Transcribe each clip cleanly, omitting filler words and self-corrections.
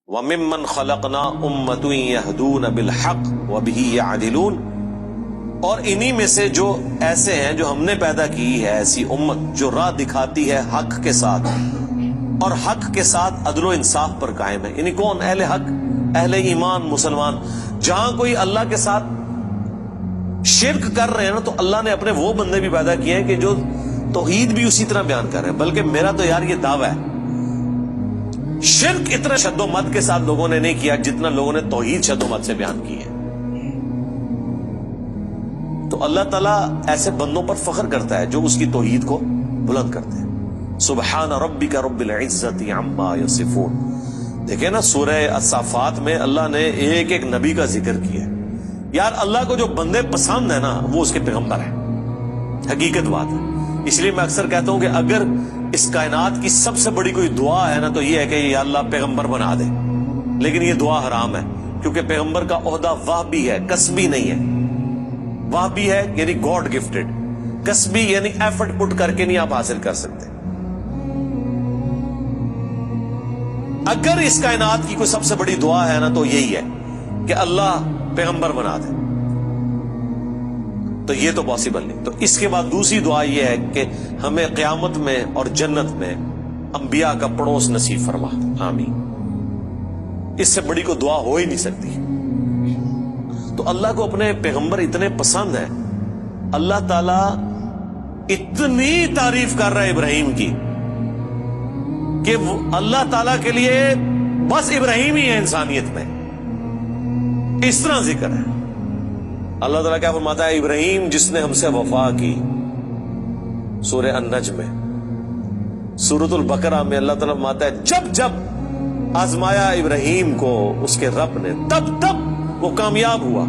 وَمِمَّنْ خَلَقْنَا أُمَّةٌ يَهْدُونَ بِالْحَقِّ وَبِهِ يَعْدِلُونَ، اور انہی میں سے جو ایسے ہیں جو ہم نے پیدا کی ہے ایسی امت جو راہ دکھاتی ہے حق کے ساتھ اور حق کے ساتھ عدل و انصاف پر قائم ہے۔ یعنی کون؟ اہل حق، اہل ایمان، مسلمان۔ جہاں کوئی اللہ کے ساتھ شرک کر رہے ہیں نا، تو اللہ نے اپنے وہ بندے بھی پیدا کیے ہیں کہ جو توحید بھی اسی طرح بیان کر رہے ہیں۔ بلکہ میرا تو یار یہ دعویٰ ہے، شرک اتنا شد و مت کے ساتھ لوگوں نے نہیں کیا جتنا لوگوں نے توحید شد و مت سے بیان کی ہے۔ تو اللہ تعالیٰ ایسے بندوں پر فخر کرتا ہے جو اس کی توحید کو بلند کرتے ہیں۔ سبحان ربک رب العزت عما یصفون۔ دیکھیں نا سورہ الصافات میں اللہ نے ایک ایک نبی کا ذکر کیا ہے۔ یار اللہ کو جو بندے پسند ہیں نا وہ اس کے پیغمبر ہیں، حقیقت بات ہے۔ اس لیے میں اکثر کہتا ہوں کہ اگر اس کائنات کی سب سے بڑی کوئی دعا ہے نا تو یہ ہے کہ یا اللہ پیغمبر بنا دے، لیکن یہ دعا حرام ہے، کیونکہ پیغمبر کا عہدہ وہبی ہے، کسبی نہیں ہے۔ وہبی ہے یعنی گاڈ گفٹڈ، کسبی یعنی ایفرٹ پٹ کر کے نہیں آپ حاصل کر سکتے۔ اگر اس کائنات کی کوئی سب سے بڑی دعا ہے نا تو یہی ہے کہ اللہ پیغمبر بنا دے، تو یہ تو پاسبل نہیں۔ تو اس کے بعد دوسری دعا یہ ہے کہ ہمیں قیامت میں اور جنت میں انبیاء کا پڑوس نصیب فرما، آمین۔ اس سے بڑی کوئی دعا ہو ہی نہیں سکتی۔ تو اللہ کو اپنے پیغمبر اتنے پسند ہیں، اللہ تعالی اتنی تعریف کر رہا ہے ابراہیم کی کہ اللہ تعالیٰ کے لیے بس ابراہیم ہی ہے انسانیت میں، اس طرح ذکر ہے۔ اللہ تعالیٰ کیا فرماتا ہے؟ ابراہیم جس نے ہم سے وفا کی، سورہ النجم میں۔ سورۃ البقرہ میں اللہ تعالیٰ فرماتا ہے جب جب آزمایا ابراہیم کو اس کے رب نے تب تب وہ کامیاب ہوا۔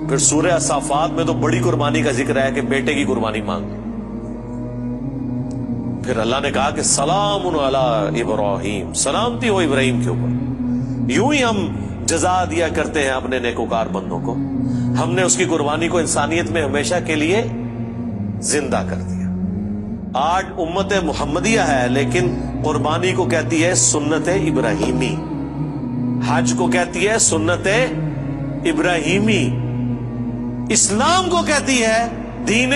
پھر سورہ الصافات میں تو بڑی قربانی کا ذکر ہے کہ بیٹے کی قربانی مانگ۔ پھر اللہ نے کہا کہ سلام علی ابراہیم، سلامتی ہو ابراہیم کے اوپر۔ یوں ہی ہم جزا دیا کرتے ہیں اپنے نیکوکار بندوں کو۔ ہم نے اس کی قربانی کو انسانیت میں ہمیشہ کے لیے زندہ کر دیا۔ آج امت محمدیہ ہے لیکن قربانی کو کہتی ہے سنت ابراہیمی، حج کو کہتی ہے سنت ابراہیمی، اسلام کو کہتی ہے دین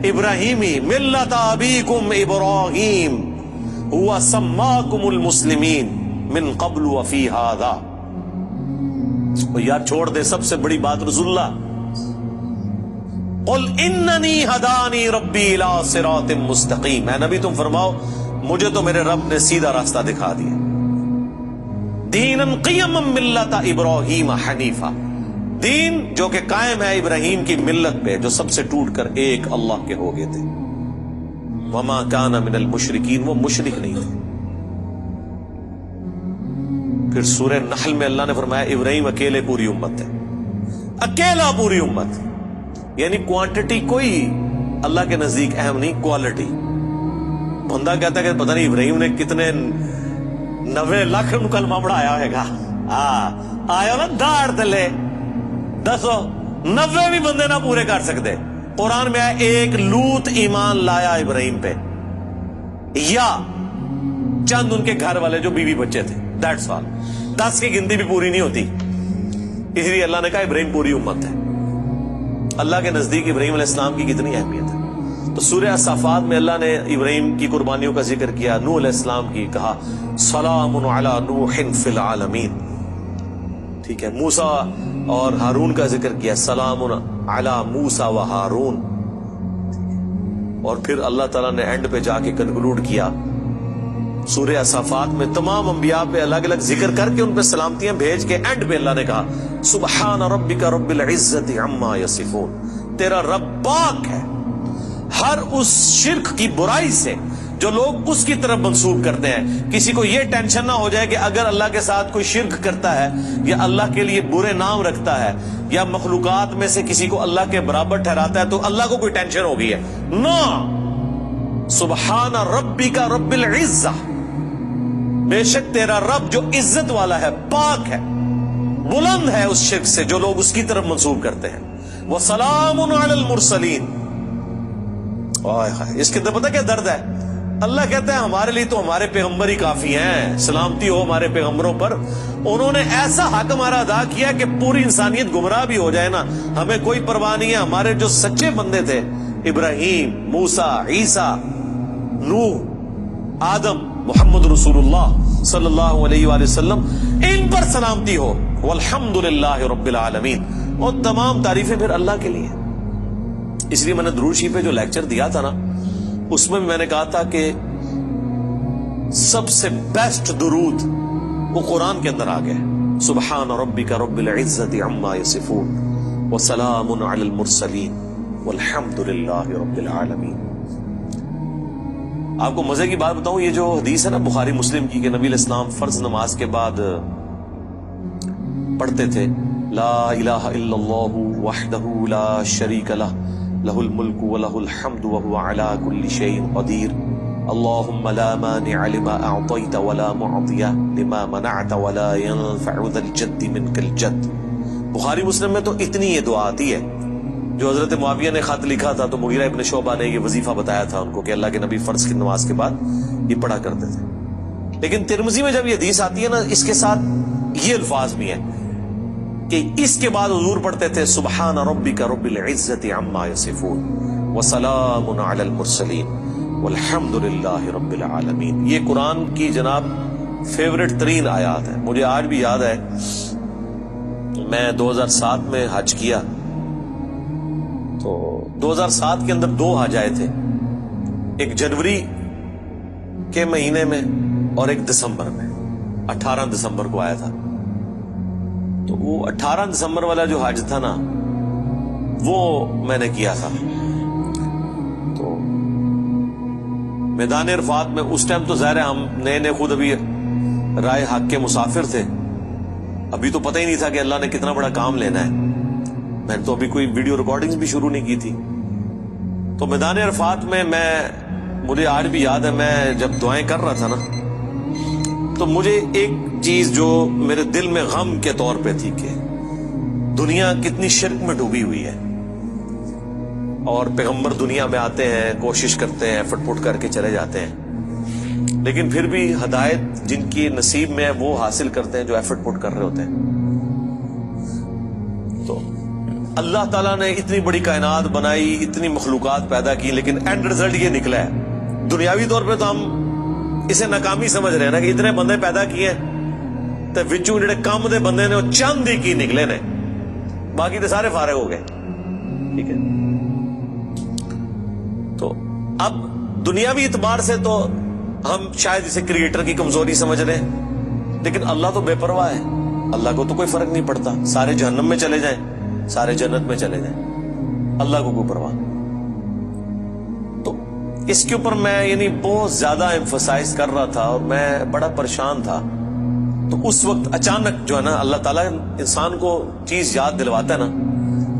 ابراہیمی۔ ملت ابیکم ابراہیم هو سماکم المسلمین من قبل وفی ھذا۔ یار چھوڑ دے سب سے بڑی بات رسول اللہ، قل اننی ہدانی ربی الی صراط مستقیم۔ اے نبی تم فرماؤ مجھے تو میرے رب نے سیدھا راستہ دکھا دیا، دینا قیما ملت ابراہیم حنیفا، دین جو کہ قائم ہے ابراہیم کی ملت پہ جو سب سے ٹوٹ کر ایک اللہ کے ہو گئے تھے۔ وما کان من المشرکین، وہ مشرک نہیں تھے۔ پھر سورہ نحل میں اللہ نے فرمایا ابراہیم اکیلے پوری امت ہے، اکیلا پوری امت، یعنی کوانٹٹی کوئی اللہ کے نزدیک اہم نہیں، کوالٹی۔ بندہ کہتا ہے کہ پتہ نہیں ابراہیم نے کتنے 90 لاکھ کلمہ پڑھایا ہوئے گا، آیا نا داڑ تلے، دسو 90 بھی بندے نہ پورے کر سکتے۔ قرآن میں آیا ایک لوط ایمان لایا ابراہیم پہ، یا چند ان کے گھر والے جو بیوی بچے تھے، دیٹس آل۔ 10 کی گنتی بھی پوری نہیں ہوتی، اس لیے اللہ نے کہا ابراہیم پوری امت ہے۔ اللہ کے نزدیک ابراہیم علیہ السلام کی کتنی اہمیت ہے۔ تو سورہ الصافات میں اللہ نے ابراہیم کی قربانیوں کا ذکر کیا، نوح علیہ السلام کی کہا سلام علی نوح فی العالمین، ٹھیک ہے۔ موسیٰ اور ہارون کا ذکر کیا، سلام علی موسیٰ و ہارون۔ اور پھر اللہ تعالیٰ نے اینڈ پہ جا کے کنکلوڈ کیا سورہ الصافات میں تمام انبیاء پہ الگ الگ ذکر کر کے ان پہ سلامتیاں بھیج کے اینڈ پہ اللہ نے کہا سبحان ربک رب العزت عما یصفون، تیرا رب پاک ہے ہر اس شرک کی برائی سے جو لوگ اس کی طرف منسوب کرتے ہیں۔ کسی کو یہ ٹینشن نہ ہو جائے کہ اگر اللہ کے ساتھ کوئی شرک کرتا ہے یا اللہ کے لیے برے نام رکھتا ہے یا مخلوقات میں سے کسی کو اللہ کے برابر ٹھہراتا ہے تو اللہ کو کوئی ٹینشن ہو گئی ہے، نو، سبحان ربک رب العزہ، بے شک تیرا رب جو عزت والا ہے، پاک ہے، بلند ہے اس شرک سے جو لوگ اس کی طرف منسوب کرتے ہیں۔ وَسَلَامٌ عَلَى الْمُرْسَلِينَ۔ اس کے اندر پتہ کیا درد ہے؟ اللہ کہتا ہے ہمارے لیے تو ہمارے پیغمبر ہی کافی ہیں، سلامتی ہو ہمارے پیغمبروں پر، انہوں نے ایسا حق ہمارا ادا کیا کہ پوری انسانیت گمراہ بھی ہو جائے نا ہمیں کوئی پرواہ نہیں ہے۔ ہمارے جو سچے بندے تھے، ابراہیم، موسیٰ، عیسیٰ، نوح، آدم، محمد رسول اللہ صلی اللہ علیہ وآلہ وسلم، ان پر سلامتی ہو، والحمدللہ رب العالمین، اور تمام تعریفیں پھر اللہ کے لیے۔ اس لیے میں نے درود شریف پہ جو لیکچر دیا تھا نا، اس میں بھی میں نے کہا تھا کہ سب سے بیسٹ درود وہ قرآن کے اندر آ گیا، سبحان ربک رب العزت عما یصفون وسلام علی المرسلین والحمد للہ رب العالمین۔ آپ کو مزے کی بات بتاؤں، یہ جو حدیث ہے نا بخاری مسلم کی کہ نبی علیہ السلام فرض نماز کے بعد پڑھتے تھے لا الہ الا اللہ وحدہ لا شریک لہ لہ الملک ولہ الحمد وہو علی کل شیء قدیر اللہم لا مانع لما اعطیت ولا معطی لما منعت ولا ينفع ذا الجد منک الجد۔ بخاری مسلم میں تو اتنی یہ دعا آتی ہے۔ جو حضرت معاویہ نے خط لکھا تھا تو مغیرہ ابن شعبہ نے یہ وظیفہ بتایا تھا ان کو کہ اللہ کے نبی فرض کی نماز کے بعد یہ پڑھا کرتے تھے۔ لیکن ترمذی میں جب یہ حدیث آتی ہے نا، اس کے ساتھ یہ الفاظ بھی ہیں کہ اس کے بعد حضور پڑھتے تھے سبحان ربک رب العزت عما یصفون وسلام علی المرسلین والحمد للہ رب العالمین۔ یہ قرآن کی جناب فیورٹ ترین آیات ہے۔ مجھے آج بھی یاد ہے، میں 2007 میں حج کیا تو 2007 کے اندر 2 حج آئے تھے، ایک جنوری کے مہینے میں اور ایک دسمبر میں، 18 دسمبر کو آیا تھا۔ تو وہ 18 دسمبر والا جو حج تھا نا وہ میں نے کیا تھا۔ تو میدان عرفات میں اس ٹائم تو ظاہر ہے ہم نئے خود ابھی رائے حق کے مسافر تھے، ابھی تو پتہ ہی نہیں تھا کہ اللہ نے کتنا بڑا کام لینا ہے۔ میں نے تو ابھی کوئی ویڈیو ریکارڈنگز بھی شروع نہیں کی تھی۔ تو میدان عرفات میں مجھے آج بھی یاد ہے، میں جب دعائیں کر رہا تھا نا تو مجھے ایک چیز جو میرے دل میں غم کے طور پہ تھی کہ دنیا کتنی شرک میں ڈوبی ہوئی ہے، اور پیغمبر دنیا میں آتے ہیں، کوشش کرتے ہیں، ایفرٹ پٹ کر کے چلے جاتے ہیں، لیکن پھر بھی ہدایت جن کی نصیب میں ہے وہ حاصل کرتے ہیں جو ایفرٹ پٹ کر رہے ہوتے ہیں۔ تو اللہ تعالیٰ نے اتنی بڑی کائنات بنائی، اتنی مخلوقات پیدا کی، لیکن اینڈ رزلٹ یہ نکلا ہے۔ دنیاوی طور پہ تو ہم اسے ناکامی سمجھ رہے ہیں نا کہ اتنے بندے پیدا کیے تو وچوں جڑے کام دے بندے نے وہ چند ہی کی نکلے نے، باقی تو سارے فارغ ہو گئے۔ ٹھیک ہے، تو اب دنیاوی اعتبار سے تو ہم شاید اسے کریٹر کی کمزوری سمجھ رہے ہیں، لیکن اللہ تو بے پرواہ ہے، اللہ کو تو کوئی فرق نہیں پڑتا، سارے جہنم میں چلے جائیں، سارے جنت میں چلے جائیں، اللہ کو کوئی پرواہ نہیں۔ تو اس کے اوپر میں بہت زیادہ ایمفسائز کر رہا تھا اور میں بڑا پریشان تھا۔ تو اس وقت اچانک جو ہے نا اللہ تعالیٰ انسان کو چیز یاد دلواتا ہے نا،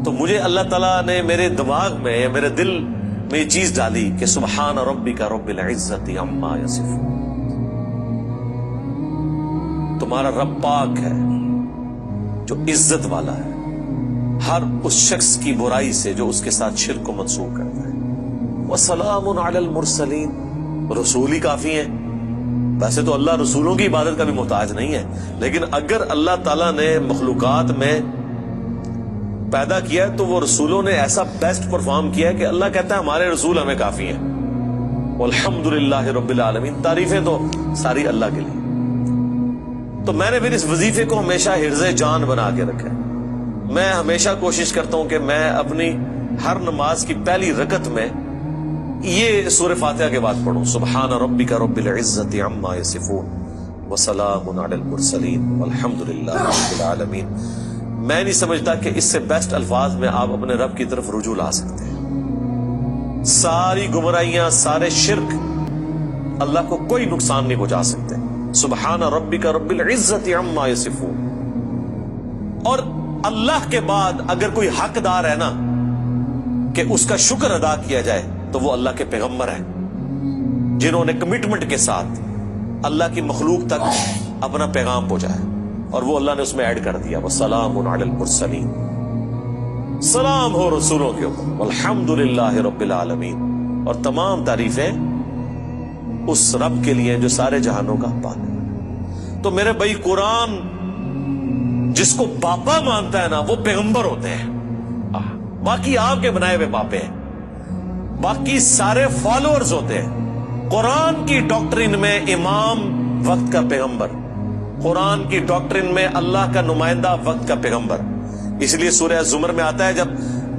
تو مجھے اللہ تعالیٰ نے میرے دماغ میں یا میرے دل میں یہ چیز ڈالی کہ سبحان ربک رب العزت عما یصفون، تمہارا رب پاک ہے جو عزت والا ہے ہر اس شخص کی برائی سے جو اس کے ساتھ شرک کو منسوخ کرتا ہے۔ وسلام علی المرسلین، رسول ہی کافی ہیں۔ ویسے تو اللہ رسولوں کی عبادت کا بھی محتاج نہیں ہے، لیکن اگر اللہ تعالیٰ نے مخلوقات میں پیدا کیا ہے تو وہ رسولوں نے ایسا بیسٹ پرفارم کیا ہے کہ اللہ کہتا ہے ہمارے رسول ہمیں کافی ہیں۔ والحمدللہ رب العالمین، تعریفیں تو ساری اللہ کے لیے۔ تو میں نے پھر اس وظیفے کو ہمیشہ حرز جان بنا کے رکھا ہے۔ میں ہمیشہ کوشش کرتا ہوں کہ میں اپنی ہر نماز کی پہلی رکعت میں یہ سورہ فاتحہ کے بعد پڑھوں، سبحان ربک رب العزت عما یصفون وسلام علی المرسلین والحمد للہ رب العالمین۔ میں نہیں سمجھتا کہ اس سے بیسٹ الفاظ میں آپ اپنے رب کی طرف رجوع لا سکتے ہیں۔ ساری گمراہیاں، سارے شرک اللہ کو کوئی نقصان نہیں پہنچا سکتے۔ سبحان ربک رب العزت عما یصفون۔ اور اللہ کے بعد اگر کوئی حقدار ہے نا کہ اس کا شکر ادا کیا جائے تو وہ اللہ کے پیغمبر ہیں، جنہوں نے کمٹمنٹ کے ساتھ اللہ کی مخلوق تک اپنا پیغام پہنچایا، اور وہ اللہ نے اس میں ایڈ کر دیا وسلام علی المرسلین، سلام ہو رسولوں کے اوپر، والحمد للہ رب العالمین، اور تمام تعریفیں اس رب کے لیے جو سارے جہانوں کا پالنے والا۔ تو میرے بھائی قرآن جس کو پاپا مانتا ہے نا وہ پیغمبر ہوتے ہیں، باقی آپ کے بنائے ہوئے پاپے ہیں، باقی سارے فالوورز ہوتے ہیں۔ قرآن کی ڈاکٹرین میں امام وقت کا پیغمبر، قرآن کی ڈاکٹرین میں اللہ کا نمائندہ وقت کا پیغمبر۔ اس لیے سورہ زمر میں آتا ہے جب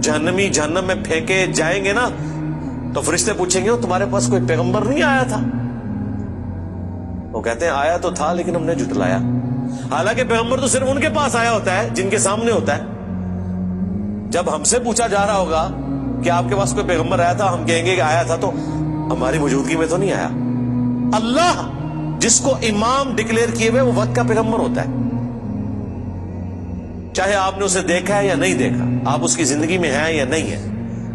جہنمی جہنم میں پھینکے جائیں گے نا تو فرشتے پوچھیں گے تمہارے پاس کوئی پیغمبر نہیں آیا تھا؟ وہ کہتے ہیں آیا تو تھا لیکن ہم نے جھٹلایا۔ حالانکہ پیغمبر تو صرف ان کے پاس آیا ہوتا ہے جن کے سامنے ہوتا ہے۔ جب ہم سے پوچھا جا رہا ہوگا کہ آپ کے پاس کوئی پیغمبر آیا تھا، ہم کہیں گے کہ آیا تھا تو ہماری موجودگی میں تو نہیں آیا۔ اللہ جس کو امام ڈکلیئر کیے ہوئے وہ وقت کا پیغمبر ہوتا ہے، چاہے آپ نے اسے دیکھا ہے یا نہیں دیکھا، آپ اس کی زندگی میں ہیں یا نہیں ہے۔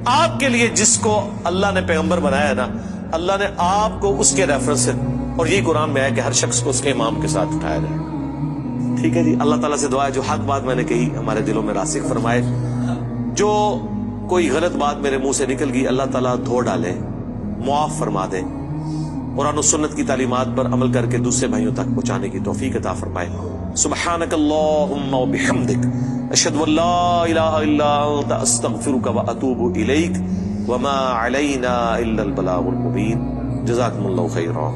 آپ کے لیے جس کو اللہ نے پیغمبر بنایا ہے نا، اللہ نے آپ کو اس کے ریفرنس سے، اور یہی قرآن میں ہے کہ ہر شخص کو اس کے امام کے ساتھ اٹھایا جائے۔ ٹھیک ہے جی، اللہ تعالیٰ سے دعا ہے جو حق بات میں نے کہی ہمارے دلوں میں راسخ فرمائے، جو کوئی غلط بات میرے منہ سے نکل گئی اللہ تعالیٰ دھو ڈالے، معاف فرما دے، قرآن و سنت کی تعلیمات پر عمل کر کے دوسرے بھائیوں تک پہنچانے کی توفیق عطا فرمائے۔ سبحانک اللہم و بحمدک، اشہد ان لا الہ الا انت، استغفرک و اتوب الیک، وما علینا الا البلاغ المبین۔ جزاکم اللہ خیرا۔